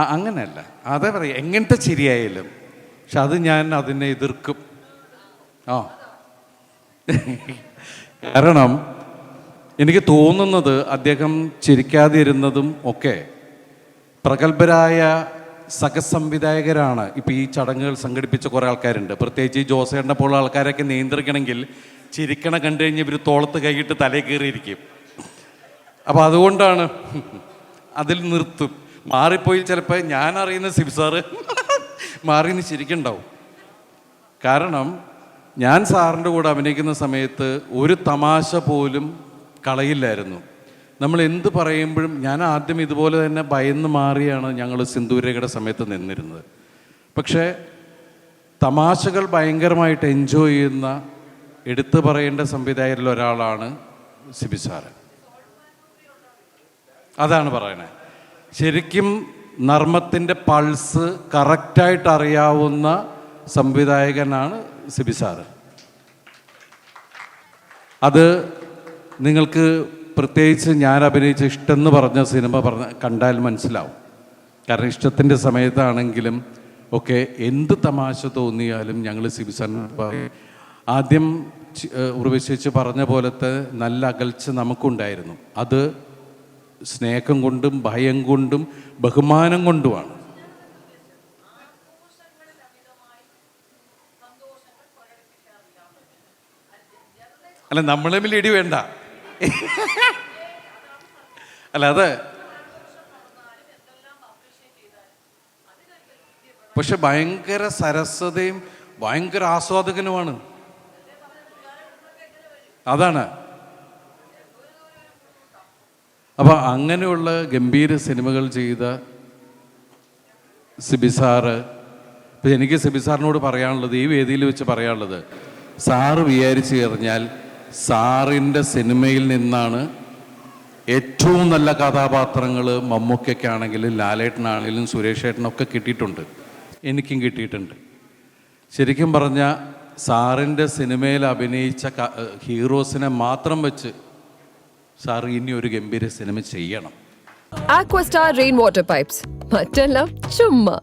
അങ്ങനെയല്ല, അതേ പറയാം, എങ്ങനത്തെ ചിരിയായാലും. പക്ഷെ അത് ഞാൻ അതിനെ എതിർക്കും. കാരണം എനിക്ക് തോന്നുന്നത് അദ്ദേഹം ചിരിക്കാതിരുന്നതും ഒക്കെ പ്രഗത്ഭരായ സഹസംവിധായകരാണ്. ഇപ്പം ഈ ചടങ്ങുകൾ സംഘടിപ്പിച്ച കുറേ ആൾക്കാരുണ്ട്, പ്രത്യേകിച്ച് ഈ ജോസേട്ടനെ പോലുള്ള ആൾക്കാരൊക്കെ നിയന്ത്രിക്കണമെങ്കിൽ ചിരിക്കണ കണ്ടു കഴിഞ്ഞ് ഇവർ തോളത്ത് കൈയിട്ട് തലേ കയറിയിരിക്കും. അപ്പം അതുകൊണ്ടാണ് അതിൽ നിർത്തും. മാറിപ്പോയി ചിലപ്പോൾ ഞാൻ അറിയുന്ന സിബിസാറ് മാറിന്ന് ചിരിക്കുന്നുണ്ടാവും. കാരണം ഞാൻ സാറിൻ്റെ കൂടെ അഭിനയിക്കുന്ന സമയത്ത് ഒരു തമാശ പോലും കളയില്ലായിരുന്നു. നമ്മൾ എന്ത് പറയുമ്പോഴും ഞാൻ ആദ്യം ഇതുപോലെ തന്നെ ഭയന്ന് മാറിയാണ് ഞങ്ങൾ സിന്ദൂരയുടെ സമയത്ത് നിന്നിരുന്നത്. പക്ഷേ തമാശകൾ ഭയങ്കരമായിട്ട് എൻജോയ് ചെയ്യുന്ന എടുത്തു പറയേണ്ട സംവിധായകരിൽ ഒരാളാണ് സിബി സാറ്. അതാണ് പറയണേ. ശരിക്കും നർമ്മത്തിൻ്റെ പൾസ് കറക്റ്റായിട്ട് അറിയാവുന്ന സംവിധായകനാണ് സിബി സാറ്. അത് നിങ്ങൾക്ക് പ്രത്യേകിച്ച് ഞാൻ അഭിനയിച്ച ഇഷ്ടമെന്ന് പറഞ്ഞ സിനിമ കണ്ടാൽ മനസ്സിലാവും. കാരണം ഇഷ്ടത്തിൻ്റെ സമയത്താണെങ്കിലും ഒക്കെ എന്ത് തമാശ തോന്നിയാലും ഞങ്ങൾ സിബി സാറിന് ആദ്യം ഉർവശിച്ച് പറഞ്ഞ പോലത്തെ നല്ല അകൽച്ച നമുക്കുണ്ടായിരുന്നു. അത് സ്നേഹം കൊണ്ടും ഭയം കൊണ്ടും ബഹുമാനം കൊണ്ടുമാണ്. അല്ല, നമ്മൾ തമ്മിൽ ഇടി വേണ്ട. അല്ല, അത് പക്ഷെ ഭയങ്കര സരസതയും ഭയങ്കര ആസ്വാദകനുമാണ്. അതാണ്. അപ്പം അങ്ങനെയുള്ള ഗംഭീര സിനിമകൾ ചെയ്ത സിബി സാറ്, ഇപ്പം എനിക്ക് സിബി സാറിനോട് പറയാനുള്ളത്, ഈ വേദിയിൽ വെച്ച് പറയാനുള്ളത്, സാറ് വിചാരിച്ചു കഴിഞ്ഞാൽ സാറിൻ്റെ സിനിമയിൽ നിന്നാണ് ഏറ്റവും നല്ല കഥാപാത്രങ്ങൾ മമ്മൂക്കയ്ക്കാണെങ്കിലും ലാലേട്ടനാണെങ്കിലും സുരേഷ് ഏട്ടനൊക്കെ കിട്ടിയിട്ടുണ്ട്. എനിക്കും കിട്ടിയിട്ടുണ്ട്. ശരിക്കും പറഞ്ഞാൽ സാറിൻ്റെ സിനിമയിൽ അഭിനയിച്ച ഹീറോസിനെ മാത്രം വെച്ച് സാർ ഇനി ഒരു ഗംഭീര സിനിമ ചെയ്യണം. Aquastar Rainwater Pipes. മറ്റെല്ലാം ചുമ്മാ.